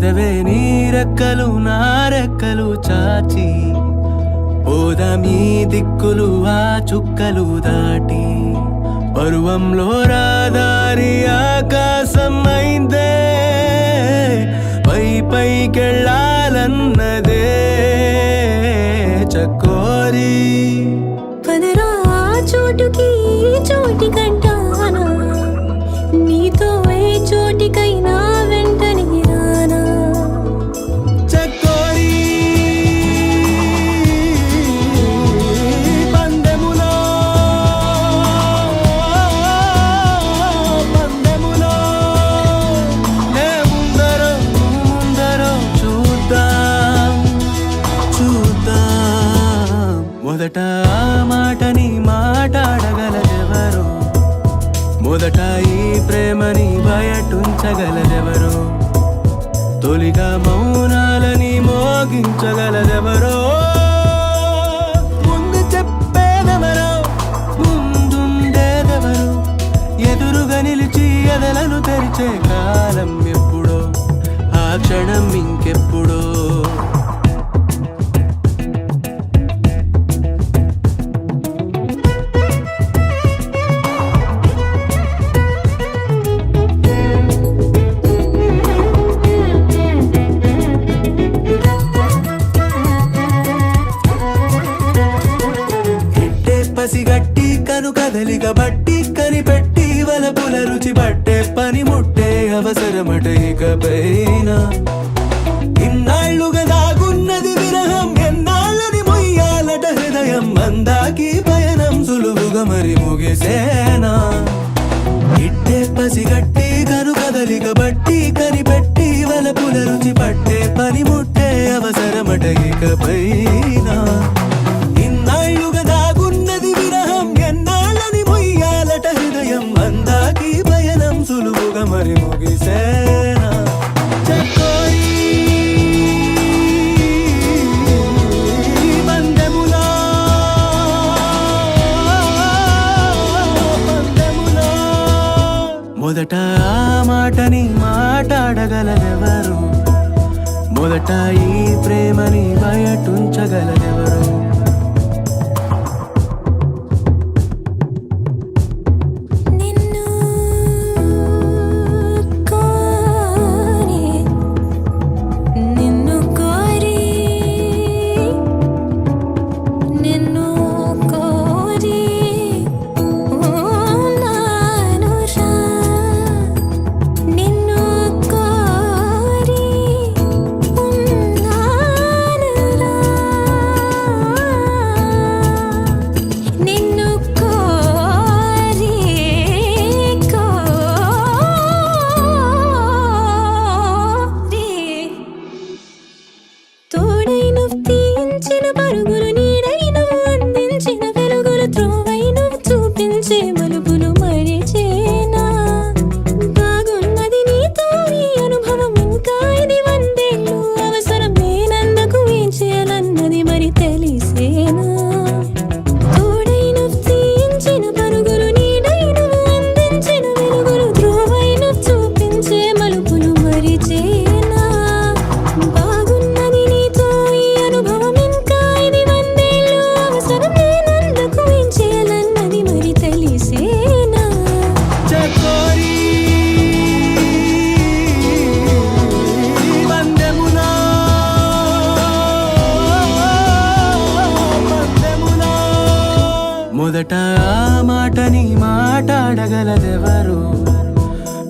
పదవే నీరెక్కలు నారెక్కలు చాచి పోదామీ దిక్కులు ఆ చుక్కలు దాటి పరువంలో రాదారి ఆకాశం అయిందే పై పైకెళ్ళాలన్నదే చకోరి పదరా చోటుకి చోటి కంటానా నీతో ఏ చోటికైనా వెంటనే రానా చకోరి పందెములో నే ముందరో చూద్దాం మొదట ఆ మాటని మాట్లాడగలదెవరో మొదట ఈ ప్రేమని బయటుంచగలదెవరో తొలిగా మౌనాలని మోగించగలదెవరో ముందు చెప్పేదెవరో ముందుండేదెవరో ఎదురుగా నిలిచి ఎదలను తెరిచే కాలం ఎప్పుడో ఆ క్షణం ఇంకెప్పుడో పసిగట్టి కను కదలిక బట్టి కనిపెట్టి వలపుల రుచి పట్టే పని ముట్టే అవసరమట ఇకపైన ఇన్నాళ్ళుగా దాగున్నది విరహం ఎన్నాళ్ళని మొయ్యాలట హృదయం అందాకి పయనం సులువుగా మరి ముగిసేనా ఇట్టే పసిగట్టి కను కదలిక బట్టి కనిపెట్టి వలపుల రుచి పట్టే పని ముట్టే అవసరమట ఇకపైన సులువుగా మరి ముగిసేనా చకోరి పందెములో మొదట ఆ మాటని మాట్లాడగలదెవరు మొదట ఈ ప్రేమని బయటుంచగలదెవరు మొదట ఆ మాటని మాట్లాడగలదెవరు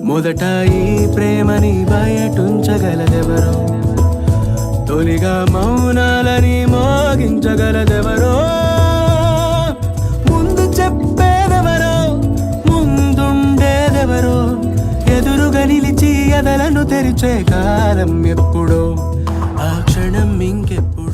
మొదట ఈ ప్రేమని బయటుంచగలదెవరు తొలిగా మౌనాలని మోగించగలదెవరో ముందు చెప్పేదెవరో ముందుండేదెవరో ఎదురుగా నిలిచి ఎదలను తెరిచే కాలం ఎప్పుడో ఆ క్షణం ఇంకెప్పుడు